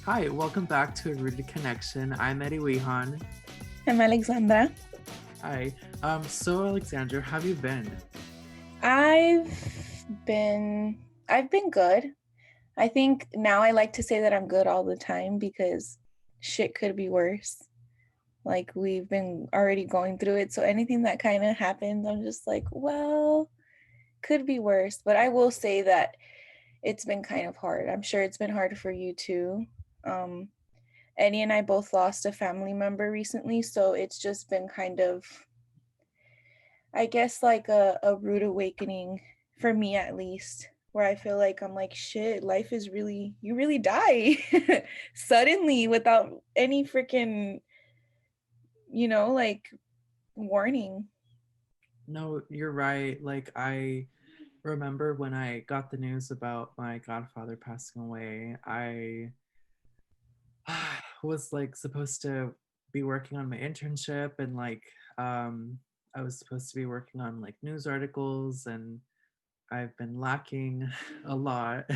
Hi, welcome back to A Rooted Connection. I'm Eddie Wehan. I'm Alexandra. Hi. So Alexandra, how have you been? I've been good. I think now I like to say that I'm good all the time because shit could be worse. Like we've been already going through it. So anything that kind of happens, I'm just like, well, could be worse. But I will say that it's been kind of hard. I'm sure it's been hard for you too. Um, Eddie and I both lost a family member recently, so it's just been kind of, I guess, like a rude awakening for me at least, where I feel like I'm like, shit, life is really, you really die suddenly without any freaking, like warning. No, you're right. Like I remember when I got the news about my godfather passing away, I was like supposed to be working on my internship and um I was supposed to be working on like news articles and I've been lacking a lot,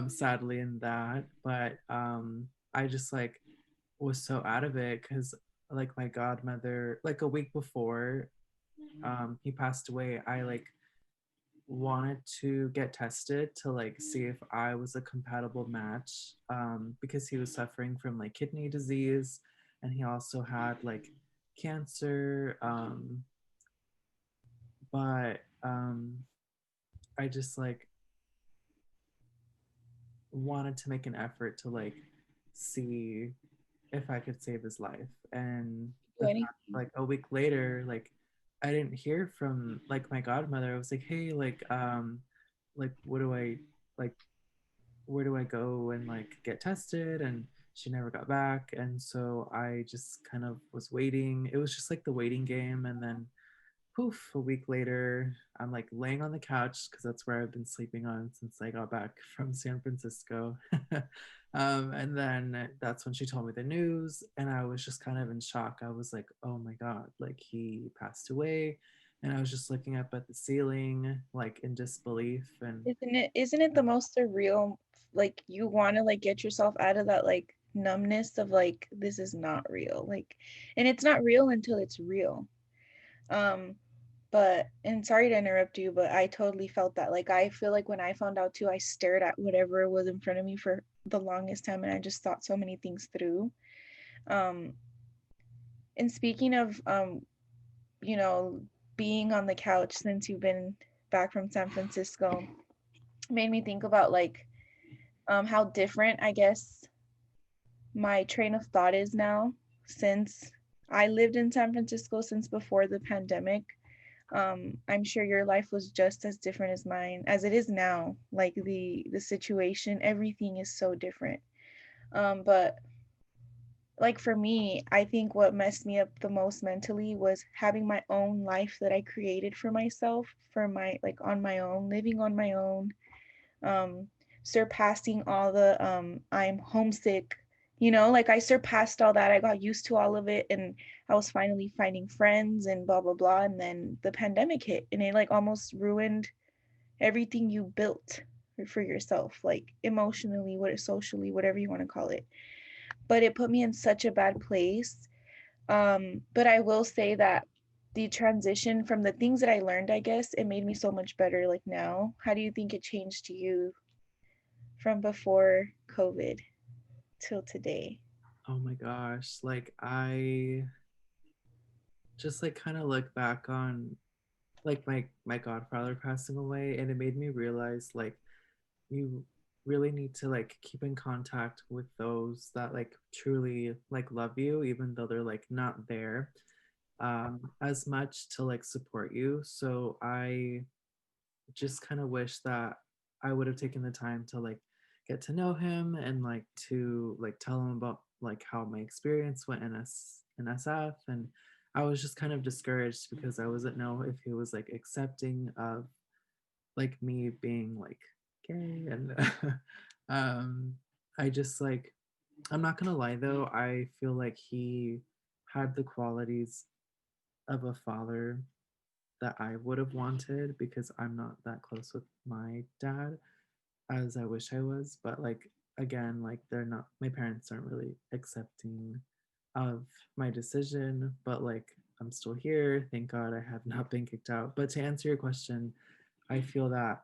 sadly, in that. But I just like was so out of it because like my godmother, like a week before he passed away, I like wanted to get tested to like see if I was a compatible match because he was suffering from like kidney disease and he also had like cancer. But I just like wanted to make an effort to like see if I could save his life. And Do the fact, anything. like a week later, like I didn't hear from like my godmother. I was like, hey, like what do I like where do I go and like get tested? And she never got back. And so I just kind of was waiting. It was just like the waiting game. And then poof, a week later, I'm like laying on the couch because that's where I've been sleeping on since I got back from San Francisco. And then that's when she told me the news, and I was just kind of in shock. I was like, oh my God, like he passed away. And I was just looking up at the ceiling, like in disbelief. And Isn't it the most surreal? Like you want to like get yourself out of that like numbness of like this is not real. Like, and it's not real until it's real. Um, But, and sorry to interrupt you, but I totally felt that. Like, I feel like when I found out too, I stared at whatever was in front of me for the longest time and I just thought so many things through. Um, and speaking of, you know, being on the couch since you've been back from San Francisco, made me think about like how different, I guess, my train of thought is now since I lived in San Francisco since before the pandemic. I'm sure your life was just as different as mine as it is now. Like the situation, everything is so different. But like for me, I think what messed me up the most mentally was having my own life that I created for myself, for my like on my own, living on my own, um, surpassing all the I'm homesick, like I surpassed all that. I got used to all of it and I was finally finding friends and blah blah blah. And then the pandemic hit and it like almost ruined everything you built for yourself, like emotionally, what socially, whatever you want to call it. But it put me in such a bad place. But I will say that the transition from the things that I learned, I guess, it made me so much better like now. How do you think it changed to you from before COVID till today? oh my gosh, like I just like kind of look back on like my godfather passing away, and it made me realize like you really need to like keep in contact with those that like truly like love you even though they're like not there as much to like support you. So I just kind of wish that I would have taken the time to like get to know him and like to like tell him about like how my experience went in SF. And I was just kind of discouraged because I wasn't know if he was like accepting of like me being like gay. And um I just like, I'm not gonna lie though, I feel like he had the qualities of a father that I would have wanted because I'm not that close with my dad as I wish I was. But like again, like they're not, my parents aren't really accepting of my decision, but like I'm still here. Thank God I have not been kicked out. But to answer your question, I feel that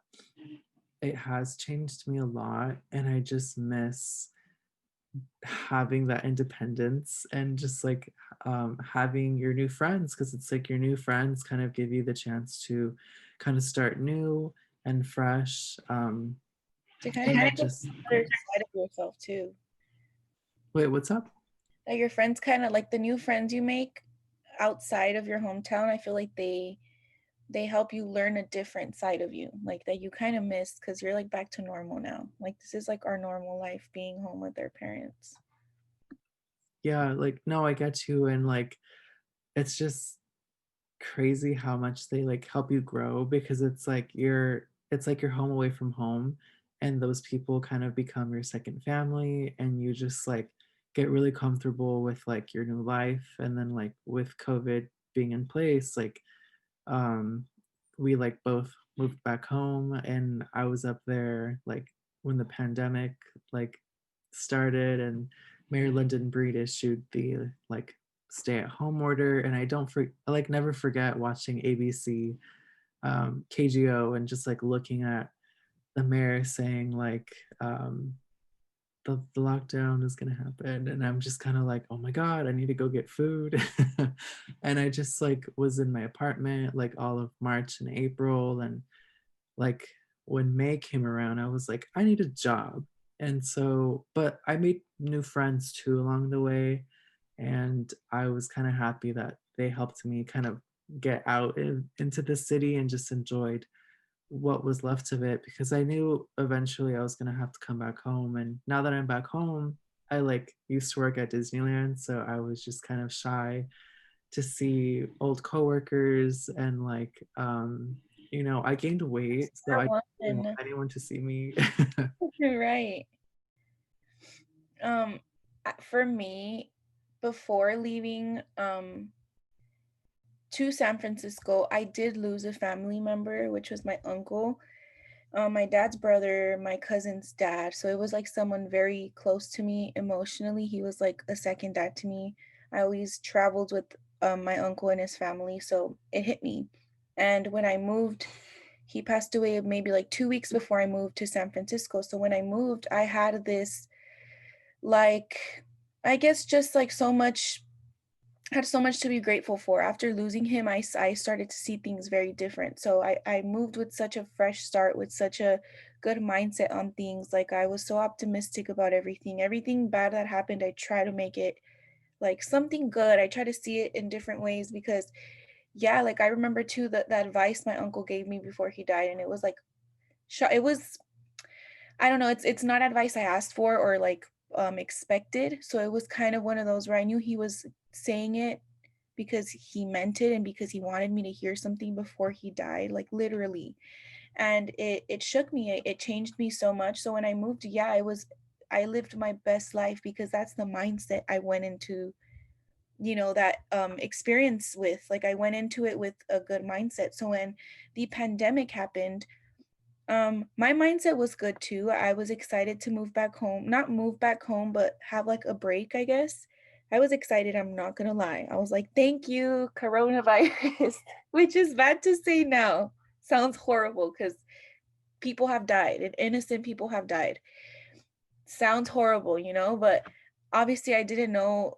it has changed me a lot, and I just miss having that independence and just like having your new friends, because it's like your new friends kind of give you the chance to kind of start new and fresh. To kind And of I get just, the other side of yourself too. wait, what's up? That your friends kind of like the new friends you make outside of your hometown, I feel like they help you learn a different side of you, like that you kind of miss because you're like back to normal now. Like this is like our normal life being home with their parents. Yeah, like no, I get you. And like it's just crazy how much they like help you grow, because it's like you're home away from home, and those people kind of become your second family, and you just like get really comfortable with like your new life. And then like with COVID being in place, like um we like both moved back home, and I was up there like when the pandemic like started, and Mayor London Breed issued the like stay at home order. And I like never forget watching ABC KGO, and just like looking at the mayor saying like the lockdown is going to happen, and I'm just kind of like, oh my god, I need to go get food. And I just like was in my apartment like all of March and April. And like when May came around, I was like, I need a job. And so, but I made new friends too along the way, and I was kind of happy that they helped me kind of get out into the city and just enjoyed what was left of it, because I knew eventually I was going to have to come back home. And now that I'm back home, I like used to work at Disneyland, so I was just kind of shy to see old coworkers. And like I gained weight, so I didn't want And anyone to see me. you're right. Um, for me, before leaving to San Francisco, I did lose a family member, which was my uncle, my dad's brother, my cousin's dad. So it was like someone very close to me emotionally. He was like a second dad to me. I always traveled with my uncle and his family, so it hit me. And when I moved, he passed away maybe like 2 weeks before I moved to San Francisco. So when I moved, I had this like, I guess just like so much, had so much to be grateful for. After losing him, I started to see things very different. So I moved with such a fresh start, with such a good mindset on things. Like I was so optimistic about everything. Everything bad that happened, I try to make it like something good. I try to see it in different ways because yeah, like I remember too that advice my uncle gave me before he died, and it was like it was, I don't know, it's not advice I asked for or like expected. So it was kind of one of those where I knew he was saying it because he meant it and because he wanted me to hear something before he died, like literally. And it shook me. It changed me so much. So when I moved, yeah, I lived my best life because that's the mindset I went into, that experience with. Like I went into it with a good mindset. So when the pandemic happened, my mindset was good too. I was excited to move back home. Not move back home, but have like a break, I guess. I was excited, I'm not gonna lie. I was like, thank you, coronavirus, which is bad to say now. Sounds horrible because people have died and innocent people have died. Sounds horrible, but obviously I didn't know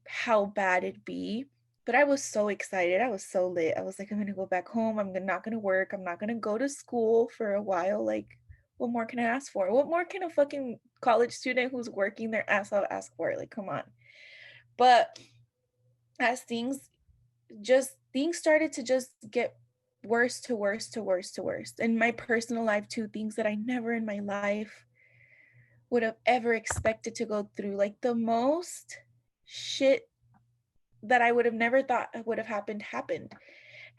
how bad it'd be. But I was so excited. I was so lit. I was like, I'm gonna go back home. Not gonna work. I'm not gonna go to school for a while. Like, what more can I ask for? What more can a fucking college student who's working their ass out ask for? Like, come on. But as things started to just get worse to worse to worse to worse. In my personal life too, things that I never in my life would have ever expected to go through. Like the most shit that I would have never thought would have happened.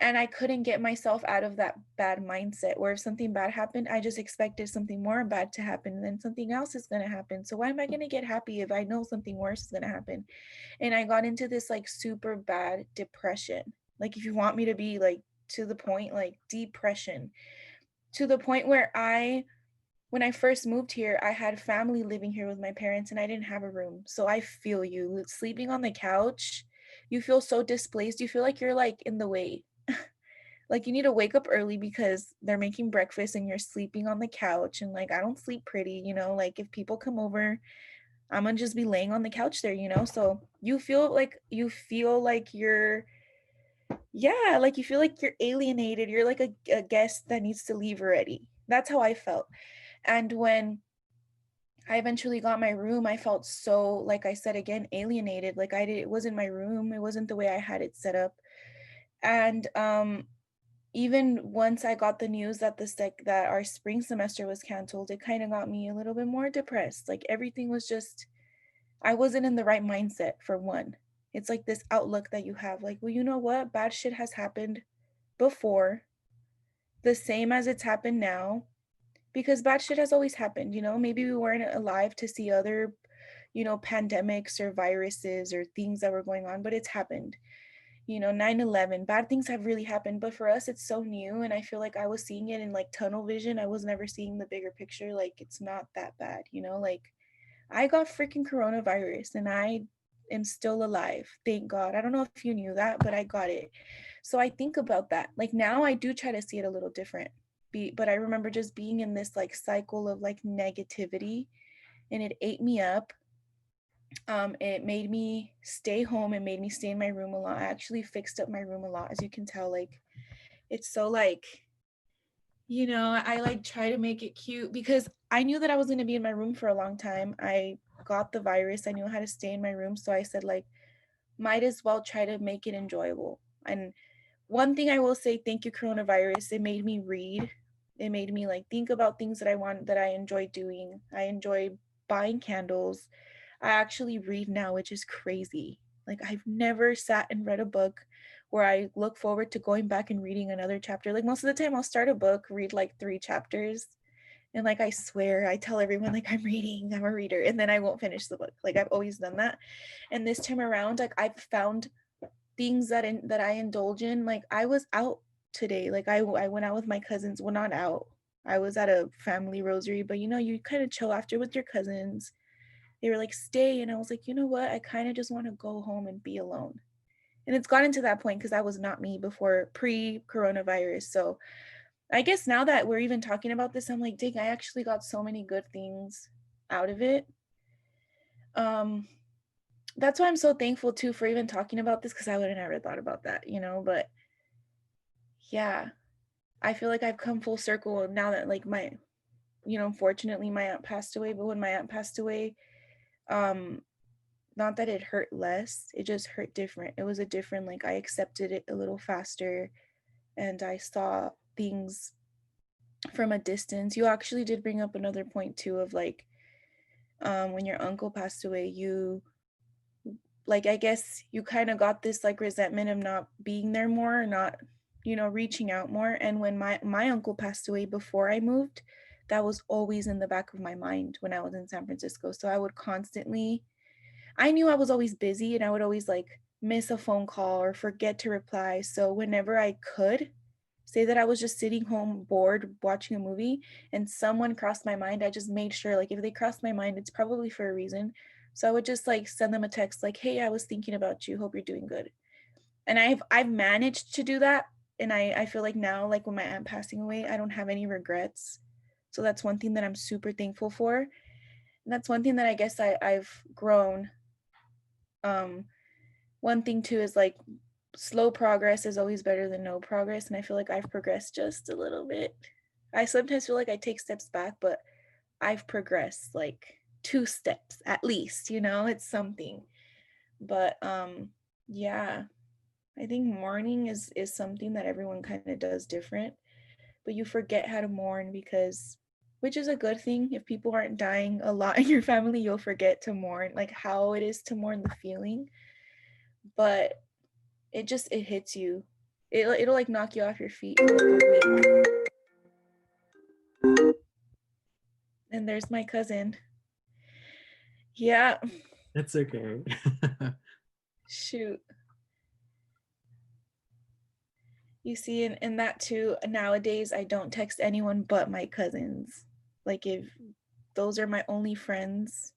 And I couldn't get myself out of that bad mindset where if something bad happened, I just expected something more bad to happen and then something else is going to happen. So why am I going to get happy if I know something worse is going to happen? And I got into this like super bad depression. Like if you want me to be like to the point, like depression, to the point where I when I first moved here, I had family living here with my parents and I didn't have a room. So I feel you. Sleeping on the couch, you feel so displaced. You feel like you're like in the way. Like you need to wake up early because they're making breakfast and you're sleeping on the couch. And like, I don't sleep pretty, you know, like if people come over, I'm gonna just be laying on the couch there, you know? So you feel like you're, yeah, like you feel like you're alienated. You're like a guest that needs to leave already. That's how I felt. And when I eventually got my room, I felt so, like I said again, alienated. Like it wasn't my room. It wasn't the way I had it set up. And even once I got the news that that our spring semester was canceled, it kind of got me a little bit more depressed. Like everything was just, I wasn't in the right mindset for one. It's like this outlook that you have, like, well, you know what? Bad shit has happened before, the same as it's happened now, because bad shit has always happened, you know? Maybe we weren't alive to see other, you know, pandemics or viruses or things that were going on, but it's happened. You know, 9/11, bad things have really happened, but for us it's so new, and I feel like I was seeing it in like tunnel vision. I was never seeing the bigger picture. Like it's not that bad, you know? Like I got freaking coronavirus and I am still alive. Thank God. I don't know if you knew that, but I got it. So I think about that. Like now I do try to see it a little different. But I remember just being in this like cycle of like negativity and it ate me up. It made me stay home. It made me stay in my room a lot. I actually fixed up my room a lot, as you can tell. Like it's so like, you know, I like try to make it cute because I knew that I was going to be in my room for a long time. I got the virus. I knew how to stay in my room. So I said, like, might as well try to make it enjoyable. And one thing I will say, thank you, coronavirus. It made me read. It made me like think about things that I want, that I enjoy doing. I enjoy buying candles. I actually read now, which is crazy. Like I've never sat and read a book where I look forward to going back and reading another chapter. Like most of the time I'll start a book, read like 3 chapters, and like I swear, I tell everyone like I'm reading, I'm a reader, and then I won't finish the book. Like I've always done that. And this time around, like I've found things that I indulge in. Like I was out today. Like I went out with my cousins. Well, not out. I was at a family rosary, but you know, you kind of chill after with your cousins. They were like, stay. And I was like, you know what? I kind of just want to go home and be alone. And it's gotten to that point because that was not me before pre-coronavirus. So I guess now that we're even talking about this, I'm like, dang, I actually got so many good things out of it. Um, that's why I'm so thankful too for even talking about this, because I would have never thought about that, you know. But yeah, I feel like I've come full circle now that like my, you know, unfortunately my aunt passed away. But when my aunt passed away, um, not that it hurt less, it just hurt different. It was a different, like I accepted it a little faster and I saw things from a distance. You actually did bring up another point too of like when your uncle passed away, you, like I guess you kind of got this like resentment of not being there more, not, you know, reaching out more. And when my uncle passed away before I moved, that was always in the back of my mind when I was in San Francisco. So I would constantly, I knew I was always busy and I would always like miss a phone call or forget to reply. So whenever I could, say that I was just sitting home bored watching a movie and someone crossed my mind, I just made sure, like if they crossed my mind, it's probably for a reason. So I would just like send them a text like, hey, I was thinking about you, hope you're doing good. And I've managed to do that. And I feel like now, like with my aunt passing away, I don't have any regrets. So that's one thing that I'm super thankful for. And that's one thing that I guess I've grown. um One thing too is like slow progress is always better than no progress, and I feel like I've progressed just a little bit. I sometimes feel like I take steps back, but I've progressed like 2 steps at least, you know, it's something. But yeah, I think mourning is something that everyone kind of does different, but you forget how to mourn because, which is a good thing. If people aren't dying a lot in your family, you'll forget to mourn, like how it is to mourn the feeling. But it hits you. It'll like knock you off your feet for like a week. And there's my cousin. Yeah, It's okay. shoot. You see, and that too, nowadays I don't text anyone but my cousins. Like if those are my only friends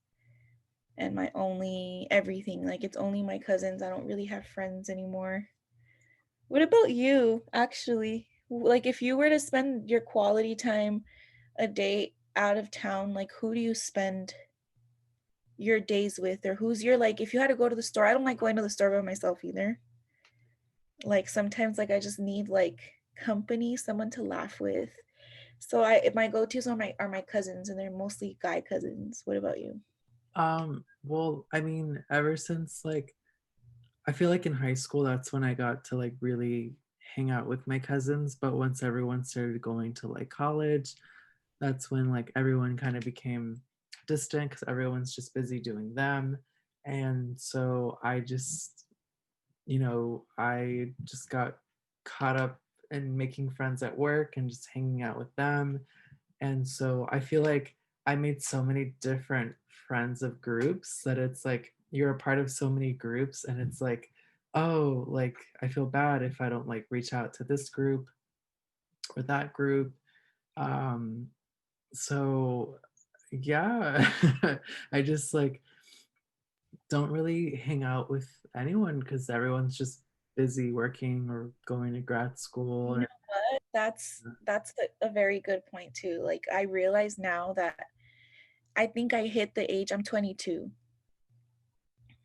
and my only everything, like it's only my cousins. I don't really have friends anymore. What about you, actually? Like if you were to spend your quality time a day out of town, like who do you spend your days with, or who's your, like if you had to go to the store? I don't like going to the store by myself either. Like sometimes like I just need like company, someone to laugh with. So I my go-tos are my cousins, and they're mostly guy cousins. What about you? Well, I mean, ever since like I feel like in high school that's when I got to like really hang out with my cousins, but once everyone started going to like college, that's when like everyone kind of became distant because everyone's just busy doing them. And so I just, I just got caught up in making friends at work and just hanging out with them. And so I feel like I made so many different friends of groups that it's like you're a part of so many groups and it's like, oh, like I feel bad if I don't like reach out to this group or that group. Um, so yeah, I just like don't really hang out with anyone because everyone's just busy working or going to grad school You know or what? That's a very good point too. Like I realize now that I think I hit the age, I'm 22,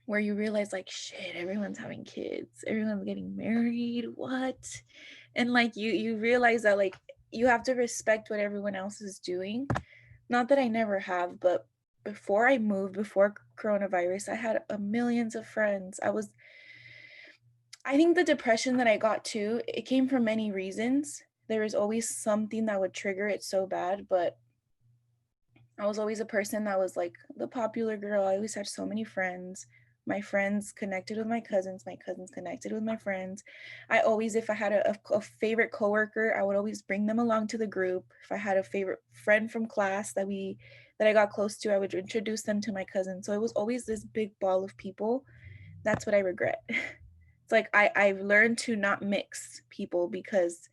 where you realize like shit, everyone's having kids, everyone's getting married, what? And like you realize that like you have to respect what everyone else is doing. Not that I never have, but before I moved, before coronavirus, I had a millions of friends. I think the depression that I got too, it came from many reasons. There was always something that would trigger it so bad, but I was always a person that was like the popular girl. I always had so many friends. My friends connected with my cousins connected with my friends. I always, if I had a favorite coworker, I would always bring them along to the group. If I had a favorite friend from class that I got close to, I would introduce them to my cousin. So it was always this big ball of people. That's what I regret. It's like I've learned to not mix people because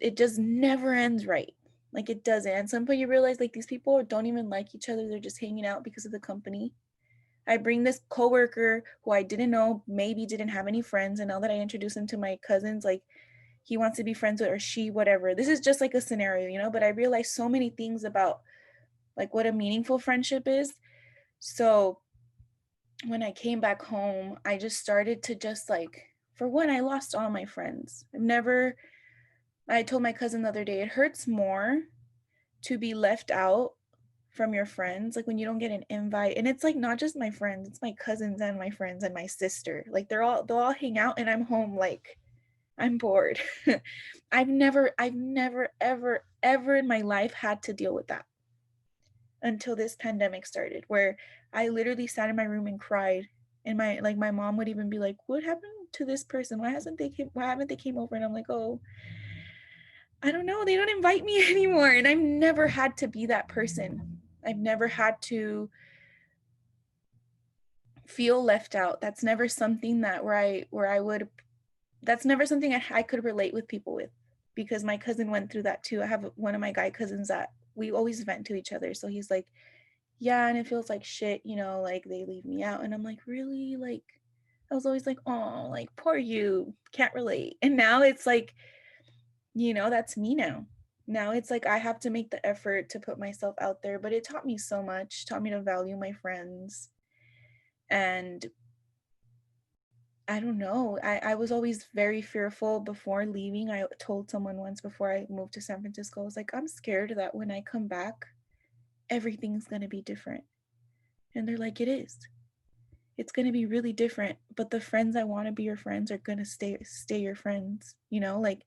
it just never ends right. Like it doesn't. At some point you realize like these people don't even like each other. They're just hanging out because of the company. I bring this coworker who I didn't know, maybe didn't have any friends, and now that I introduce him to my cousins, like he wants to be friends with, or she, whatever. This is just like a scenario, but I realized so many things about like what a meaningful friendship is. So when I came back home, I just started to just like, for one, I lost all my friends. I told my cousin the other day, it hurts more to be left out from your friends, like when you don't get an invite. And it's like not just my friends, it's my cousins and my friends and my sister. Like they'll all hang out and I'm home like I'm bored. I've never ever in my life had to deal with that until this pandemic started, where I literally sat in my room and cried. And my mom would even be like, what happened to this person? Why haven't they came over? And I'm like, oh, I don't know. They don't invite me anymore. And I've never had to be that person. I've never had to feel left out. That's never something that where I would that's never something I could relate with people with, because my cousin went through that too. I have one of my guy cousins that we always vent to each other. So he's like, yeah, and it feels like shit, like they leave me out. And I'm like, really? Like I was always like, oh, like poor you, can't relate. And now it's like, that's me now. Now it's like I have to make the effort to put myself out there, but it taught me so much, taught me to value my friends. And I don't know. I was always very fearful before leaving. I told someone once before I moved to San Francisco, I was like, I'm scared that when I come back, everything's going to be different. And they're like, it is. It's going to be really different, but the friends that want to be your friends are going to stay your friends, like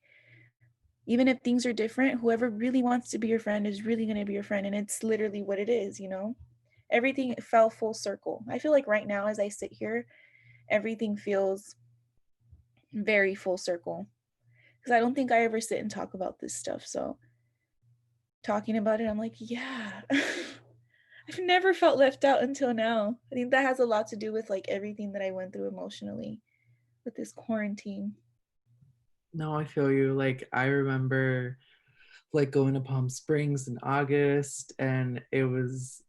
even if things are different, whoever really wants to be your friend is really going to be your friend. And it's literally what it is. Everything fell full circle. I feel like right now, as I sit here, everything feels very full circle, because I don't think I ever sit and talk about this stuff. So talking about it, I'm like, yeah, I've never felt left out until now. I think that has a lot to do with like everything that I went through emotionally with this quarantine. no, I feel you. Like I remember like going to Palm Springs in August, and it was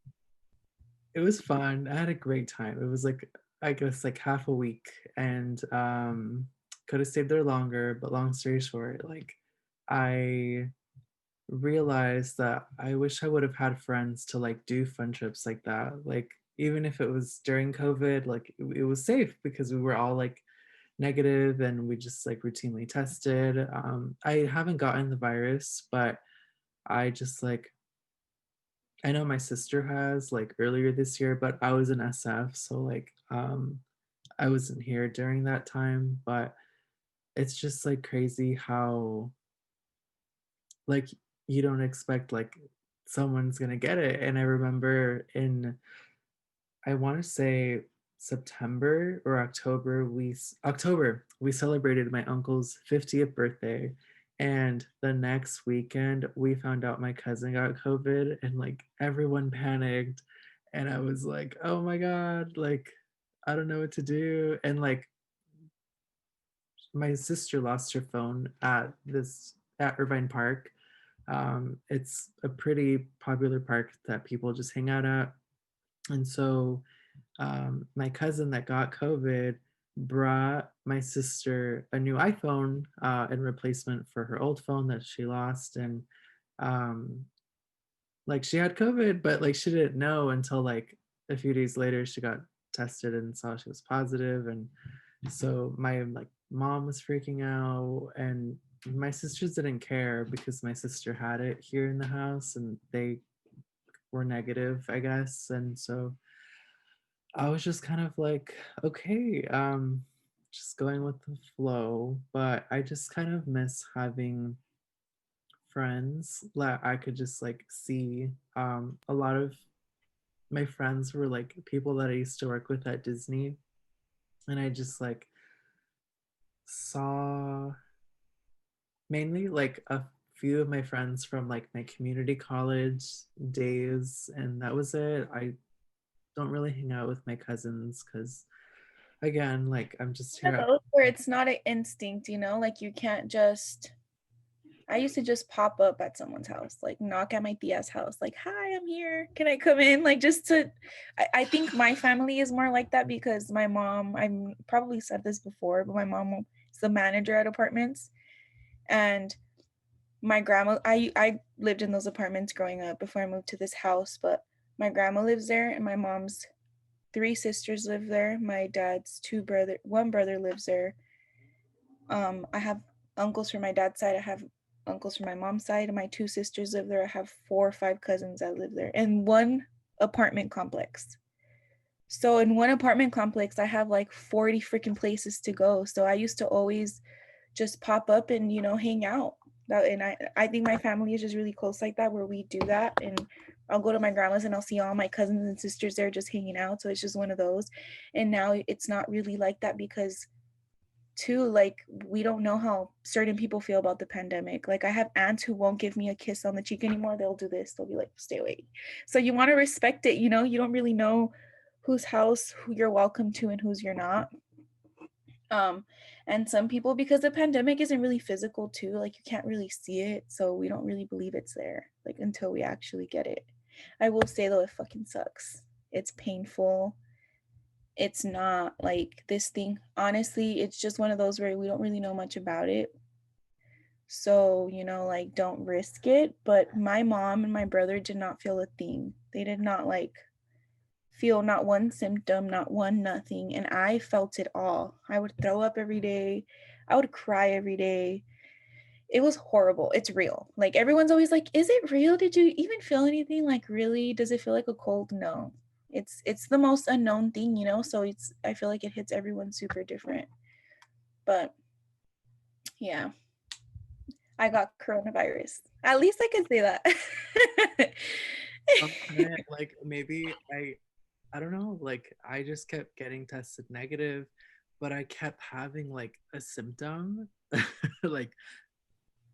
fun. I had a great time. It was like, I guess, like half a week, and could have stayed there longer, but long story short, like I realized that I wish I would have had friends to like do fun trips like that. Like even if it was during COVID, like it was safe because we were all like negative and we just like routinely tested. I haven't gotten the virus, but I just like, I know my sister has like earlier this year, but I was in SF, so like I wasn't here during that time, but it's just like crazy how like you don't expect like someone's gonna get it. And I remember in, I want to say September or October, October we celebrated my uncle's 50th birthday, and the next weekend we found out my cousin got COVID, and like everyone panicked, and I was like, oh my god, like I don't know what to do. And like my sister lost her phone at Irvine Park. It's a pretty popular park that people just hang out at. And so my cousin that got COVID brought my sister a new iPhone in replacement for her old phone that she lost. And um, like she had COVID, but like she didn't know until like a few days later she got tested and saw she was positive. And so my like mom was freaking out, and my sisters didn't care because my sister had it here in the house and they were negative, I guess. And so I was just kind of like, okay, just going with the flow. But I just kind of miss having friends that I could just like see. A lot of my friends were like people that I used to work with at Disney. And I just like saw mainly like a few of my friends from like my community college days. And that was it. I don't really hang out with my cousins because again, like I'm just One here of at those where it's not an instinct, you know, like you can't just. I used to just pop up at someone's house, like knock at my tia's house, like, hi, I'm here. Can I come in? Like just to, I think my family is more like that because my mom, I probably said this before, but my mom is the manager at apartments. And my grandma, I lived in those apartments growing up before I moved to this house, but my grandma lives there and my mom's three sisters live there. My dad's one brother lives there. I have uncles from my dad's side. I have uncles from my mom's side, and my two sisters live there. I have 4 or 5 cousins that live there in one apartment complex. So in one apartment complex, I have like 40 freaking places to go. So I used to always just pop up and hang out. And I think my family is just really close like that, where we do that. And I'll go to my grandma's and I'll see all my cousins and sisters there just hanging out. So it's just one of those. And now it's not really like that because too, like, we don't know how certain people feel about the pandemic. Like I have aunts who won't give me a kiss on the cheek anymore. They'll do this. They'll be like, stay away. So you want to respect it. You don't really know whose house who you're welcome to and whose you're not. And some people, because the pandemic isn't really physical too, like you can't really see it, so we don't really believe it's there, like until we actually get it. I will say though, it fucking sucks. It's painful. It's not like this thing, honestly, it's just one of those where we don't really know much about it. So, like don't risk it. But my mom and my brother did not feel a thing. They did not like feel not one symptom, not one nothing. And I felt it all. I would throw up every day. I would cry every day. It was horrible. It's real. Like everyone's always like, is it real? Did you even feel anything? Like really? Does it feel like a cold? No. It's the most unknown thing, so I feel like it hits everyone super different. But yeah, I got coronavirus. At least I can say that. like maybe I don't know, like I just kept getting tested negative, but I kept having like a symptom. like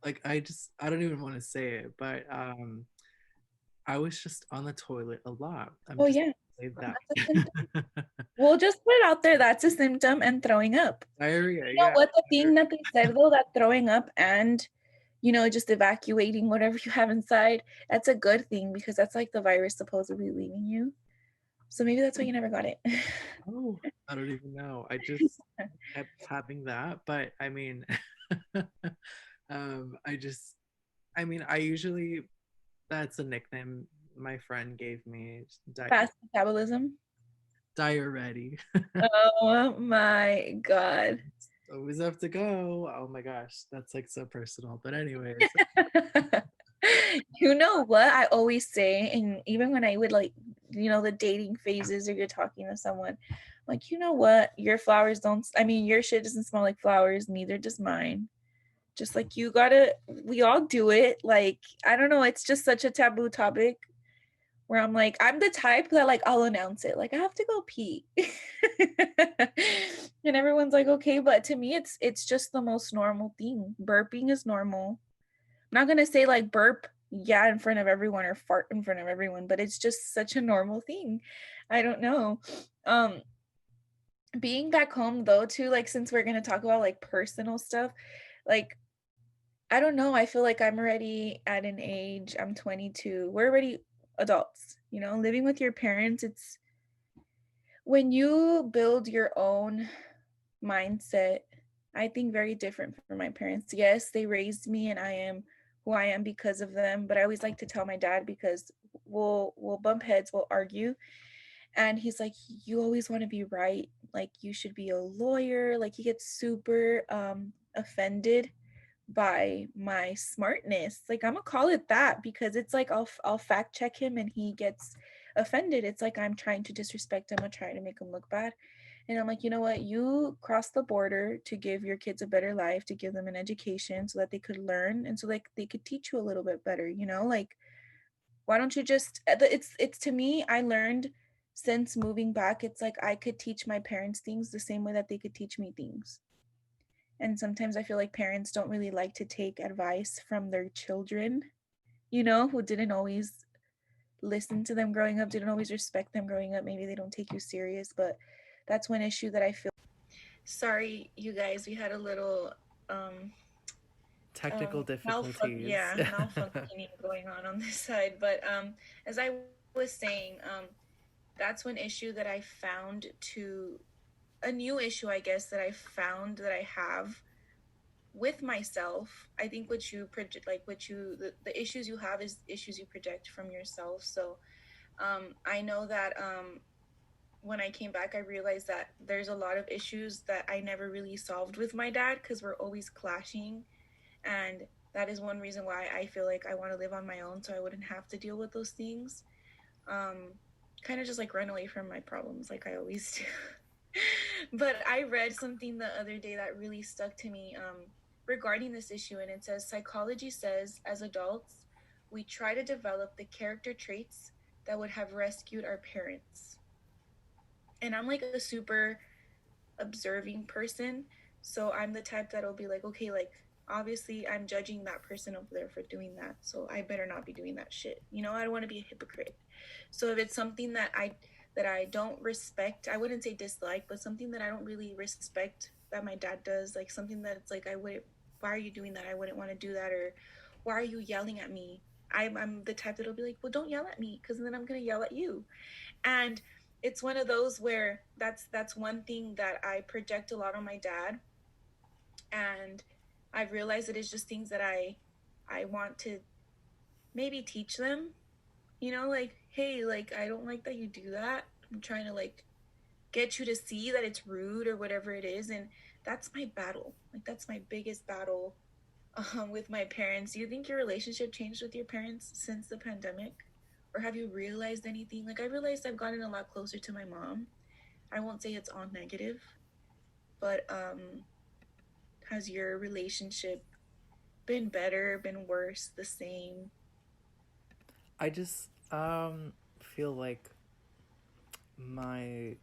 I don't even want to say it, but I was just on the toilet a lot. I'm Oh just yeah, say that's a that. symptom. We'll just put it out there. That's a symptom and throwing up. Diarrhea, You know yeah. what? The thing that they said though, that throwing up and just evacuating whatever you have inside. That's a good thing because that's like the virus supposedly leaving you. So maybe that's why you never got it. Oh, I don't even know. I just kept having that, but I mean, I just, I mean, I usually, that's a nickname my friend gave me, Fast metabolism. diuretic. Oh my God. Always have to go. Oh my gosh, that's like so personal. But anyways, You know what I always say, and even when I would like, the dating phases or you're talking to someone, like, you know what? Your flowers don't, I mean, your shit doesn't smell like flowers, neither does mine. Just like we all do it. Like, I don't know, it's just such a taboo topic where I'm like, I'm the type that like I'll announce it, like I have to go pee. And everyone's like, okay, but to me it's just the most normal thing. Burping is normal. I'm not gonna say like burp, yeah, in front of everyone or fart in front of everyone, but it's just such a normal thing. I don't know. Um, being back home though, too, like since we're gonna talk about like personal stuff, like I don't know. I feel like I'm already at an age, I'm 22. We're already adults, living with your parents. It's when you build your own mindset, I think very different from my parents. Yes, they raised me and I am who I am because of them, but I always like to tell my dad because we'll bump heads, we'll argue, and he's like, you always want to be right, like you should be a lawyer. Like he gets super offended by my smartness. Like I'm gonna call it that because it's like I'll fact check him and he gets offended. It's like I'm trying to disrespect him or trying to make him look bad. And I'm like, you know what? You crossed the border to give your kids a better life, to give them an education so that they could learn and so like they could teach you a little bit better, Like why don't you just it's to me, I learned since moving back, it's like I could teach my parents things the same way that they could teach me things. And sometimes I feel like parents don't really like to take advice from their children, who didn't always listen to them growing up, didn't always respect them growing up. Maybe they don't take you serious, but that's one issue that I feel. Sorry, you guys, we had a little technical difficulties. yeah, malfunctioning going on this side. But as I was saying, that's one issue that I found to a new issue, I guess, that I found that I have with myself. I think what you project, like the issues you have is issues you project from yourself. So I know that when I came back, I realized that there's a lot of issues that I never really solved with my dad because we're always clashing. And that is one reason why I feel like I want to live on my own so I wouldn't have to deal with those things. Kind of just like run away from my problems like I always do. But I read something the other day that really stuck to me regarding this issue, and it says psychology says as adults, we try to develop the character traits that would have rescued our parents. And I'm like a super observing person. So I'm the type that'll be like, okay, like obviously I'm judging that person over there for doing that. So I better not be doing that shit. I don't want to be a hypocrite. So if it's something that I don't respect, I wouldn't say dislike, but something that I don't really respect that my dad does, like something that it's like I wouldn't, why are you doing that? I wouldn't want to do that, or why are you yelling at me? I'm the type that'll be like, well, don't yell at me, because then I'm gonna yell at you. And it's one of those where that's one thing that I project a lot on my dad, and I've realized that it's just things that I want to maybe teach them, like, hey, like I don't like that you do that. I'm trying to like get you to see that it's rude or whatever it is. And that's my battle. Like that's my biggest battle with my parents. Do you think your relationship changed with your parents since the pandemic? Or have you realized anything? Like I realized I've gotten a lot closer to my mom. I won't say it's all negative, but has your relationship been better, been worse, the same? I just feel like my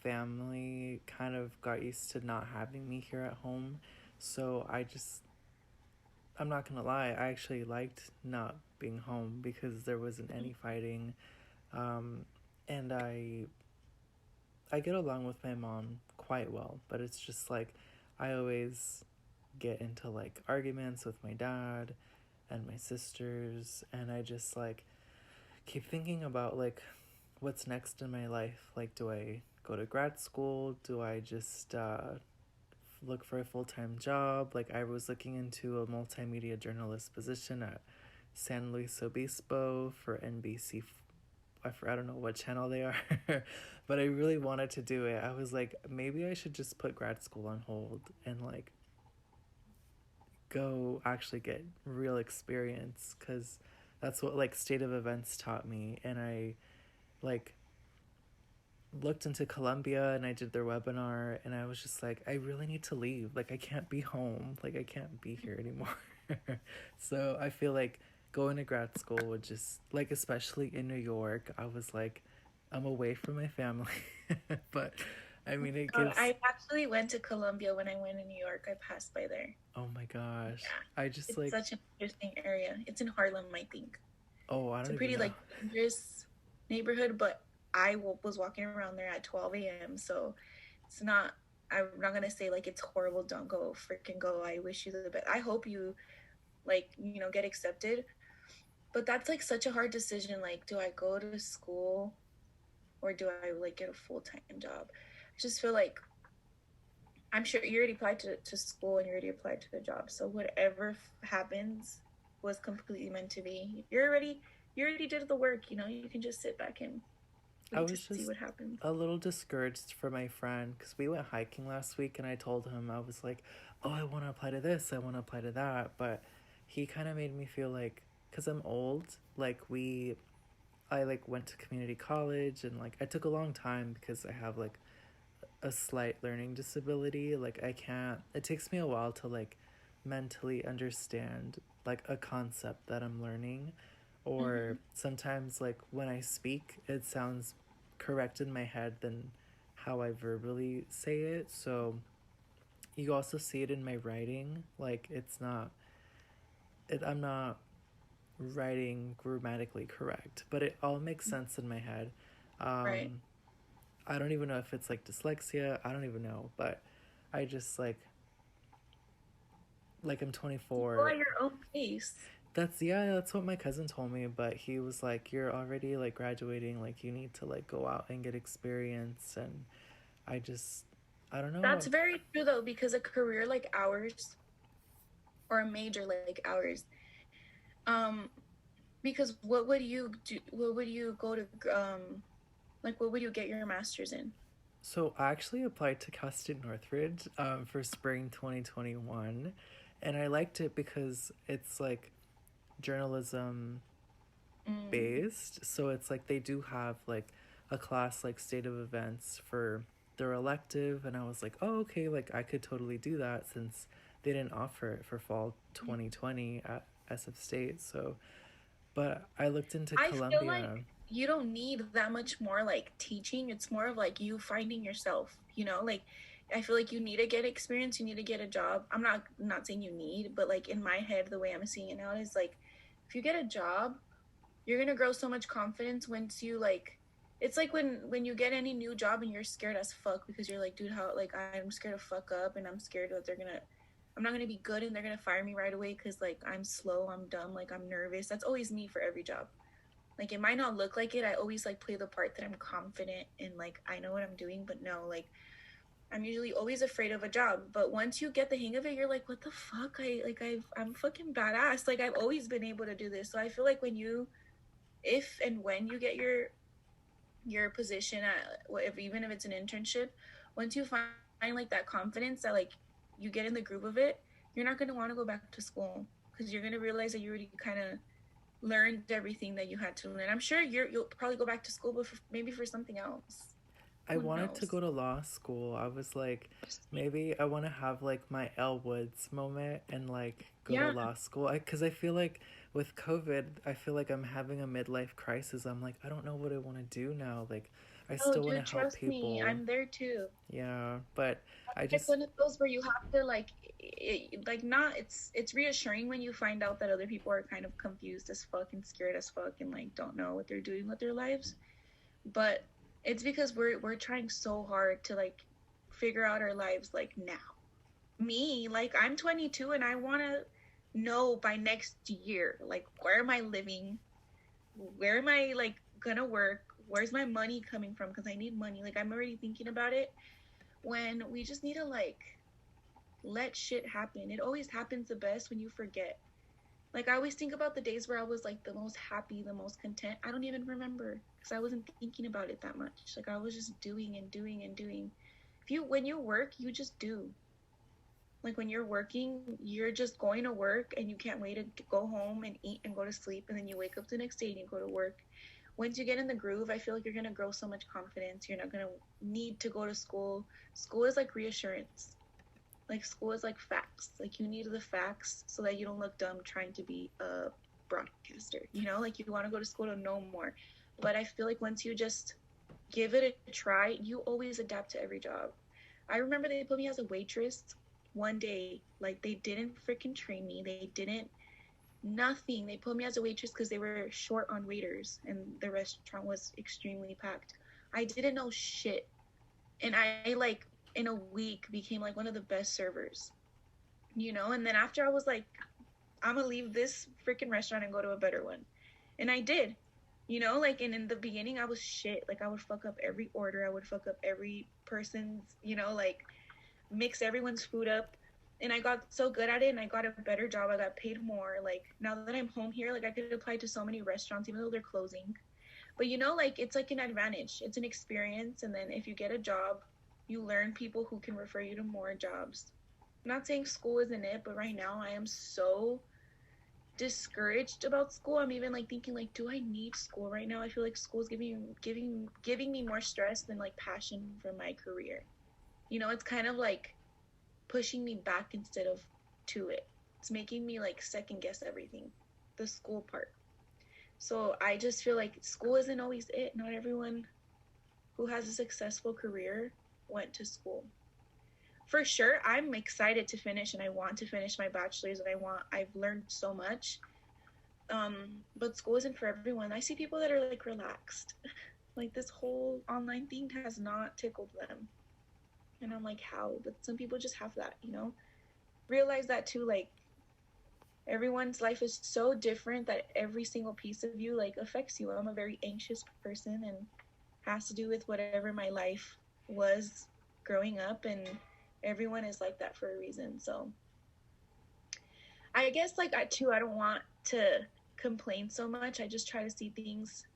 family kind of got used to not having me here at home. So I'm not gonna lie, I actually liked not being home because there wasn't any fighting. Um, and I get along with my mom quite well, but it's just like I always get into like arguments with my dad and my sisters, and I just like keep thinking about like what's next in my life. Like, do I go to grad school? Do I just look for a full-time job? Like, I was looking into a multimedia journalist position at San Luis Obispo for NBC. I don't know what channel they are, but I really wanted to do it. I was like, maybe I should just put grad school on hold and like go actually get real experience, because that's what like State of Events taught me. And I like looked into Columbia and I did their webinar, and I was just like, I really need to leave. Like, I can't be home. Like, I can't be here anymore. So I feel like going to grad school would just like, especially in New York, I was like, I'm away from my family. But I mean, it gives, I actually went to Columbia when I went to New York. I passed by there. oh my gosh. Yeah, I just it's like, such an interesting area. It's in Harlem, I think. oh, I It's don't a even pretty know. like dangerous neighborhood, but was walking around there at 12 a.m. So it's not. I'm not gonna say like it's horrible. Don't go, freaking go. I wish you the best. I hope you like get accepted. But that's like such a hard decision. Like, do I go to school or do I like get a full-time job? I just feel like I'm sure you already applied to school and you already applied to the job. So whatever happens was completely meant to be. You already did the work. You can just sit back and I wait to was see just what happens. a little discouraged for my friend because we went hiking last week, and I told him, I was like, oh, I want to apply to this, I want to apply to that. But he kind of made me feel like, because I'm old, like I like went to community college, and like I took a long time because I have like a slight learning disability. Like, I can't, it takes me a while to like mentally understand like a concept that I'm learning. Mm-hmm. Or sometimes like when I speak, it sounds correct in my head than how I verbally say it. So you also see it in my writing. Like, I'm not writing grammatically correct, but it all makes sense in my head. Right. um I don't even know if it's like dyslexia. I don't even know, but I just like I'm You go 24. at your own pace. That's, yeah, that's what my cousin told me, but he was like, you're already like graduating, like you need to like go out and get experience. And I just, I don't That's know. very true though, because a career like ours or a major like ours, um, because what would you do? What would you go to? Like what would you get your master's in? So I actually applied to Cal State Northridge for spring 2021, and I liked it because it's like journalism Mm, based. So it's like they do have like a class like State of Events for their elective, and I was like, oh, okay, like I could totally do that since they didn't offer it for fall 2020 at SF State. So, but I looked into I feel like Columbia. you don't need that much more like teaching. It's more of like you finding yourself, like I feel like you need to get experience, you need to get a job. I'm not saying you need, but like in my head, the way I'm seeing it now is like if you get a job, you're gonna grow so much confidence once you like it's like when you get any new job and you're scared as fuck because you're like, dude, how like I'm scared to fuck up and I'm scared that I'm not gonna be good and they're gonna fire me right away because like I'm slow, I'm dumb, like I'm nervous. That's always me for every job. Like it might not look like it. I always like play the part that I'm confident and like I know what I'm doing, but no, like I'm usually always afraid of a job. But once you get the hang of it, you're like, what the fuck? I'm fucking badass. Like I've always been able to do this. So I feel like if and when you get your position at if even if it's an internship, once you find like that confidence that like you get in the groove of it, you're not going to want to go back to school because you're going to realize that you already kind of learned everything that you had to learn. I'm sure you'll probably go back to school, but maybe for something else. I Who wanted to knows? go to law school. I was like, maybe I want to have like my Elle Woods moment and like go to Yeah. law school. Because I feel like with COVID, I feel like I'm having a midlife crisis. I'm like, I don't know what I want to do now. Like, I Oh, still want to dude, help trust me, people. I'm there too. Yeah, but I It's just, one of those where you have to like not it's reassuring when you find out that other people are kind of confused as fuck and scared as fuck and like don't know what they're doing with their lives, but it's because we're trying so hard to like figure out our lives like now, me, like I'm 22 and I want to know by next year, like where am I living? Where am I like gonna work? Where's my money coming from? Because I need money. Like I'm already thinking about it when we just need to like let shit happen. It always happens the best when you forget. Like I always think about the days where I was like the most happy, the most content. I don't even remember because I wasn't thinking about it that much. Like I was just doing and doing and doing. When you work, you just do. Like when you're working, you're just going to work and you can't wait to go home and eat and go to sleep, and then you wake up the next day and you go to work. Once you get in the groove, I feel like you're going to grow so much confidence. You're not going to need to go to school. School is like reassurance. Like school is like facts. Like you need the facts so that you don't look dumb trying to be a broadcaster. You know, like you want to go to school to know more. But I feel like once you just give it a try, you always adapt to every job. I remember they put me as a waitress one day. Like they didn't freaking train me. They didn't nothing. They put me as a waitress because they were short on waiters and the restaurant was extremely packed. I didn't know shit. And I like in a week became like one of the best servers. You know, and then after I was like, I'm gonna leave this freaking restaurant and go to a better one. And I did. You know, like and in the beginning I was shit. Like I would fuck up every order. I would fuck up every person's, you know, like mix everyone's food up. And I got so good at it and I got a better job. I got paid more. Like now that I'm home here, like I could apply to so many restaurants even though they're closing. But you know, like it's like an advantage. It's an experience, and then if you get a job, you learn people who can refer you to more jobs. I'm not saying school isn't it, but right now I am so discouraged about school. I'm even like thinking like, do I need school right now? I feel like school's giving me more stress than like passion for my career. You know, it's kind of like pushing me back instead of to it. It's making me like second guess everything, the school part. So I just feel like school isn't always it. Not everyone who has a successful career went to school. For sure, I'm excited to finish and I want to finish my bachelor's and I've learned so much. But school isn't for everyone. I see people that are like relaxed. Like this whole online thing has not tickled them. And I'm like, how? But some people just have that, you know? Realize that too, like everyone's life is so different that every single piece of you like affects you. I'm a very anxious person and has to do with whatever my life was growing up, and everyone is like that for a reason. So I guess like I don't want to complain so much. I just try to see things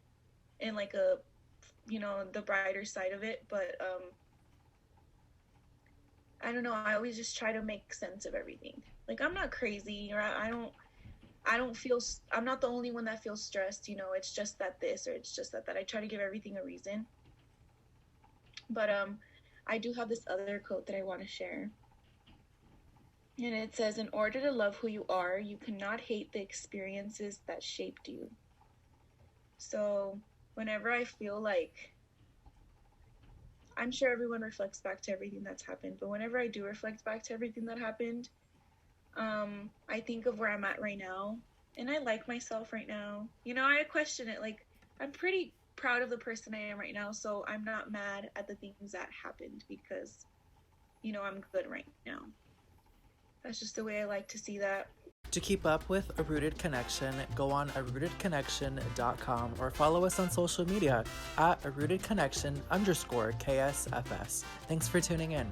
in like a, you know, the brighter side of it. But I don't know, I always just try to make sense of everything. Like I'm not crazy, or I don't feel, I'm not the only one that feels stressed, you know, it's just that this or it's just that I try to give everything a reason. But I do have this other quote that I want to share. And it says, in order to love who you are, you cannot hate the experiences that shaped you. So whenever I feel like, I'm sure everyone reflects back to everything that's happened, but whenever I do reflect back to everything that happened, I think of where I'm at right now, and I like myself right now. You know, I question it. Like, I'm pretty proud of the person I am right now, so I'm not mad at the things that happened because, you know, I'm good right now. That's just the way I like to see that. To keep up with A Rooted Connection, go on arootedconnection.com or follow us on social media at arootedconnection_KSFS. Thanks for tuning in.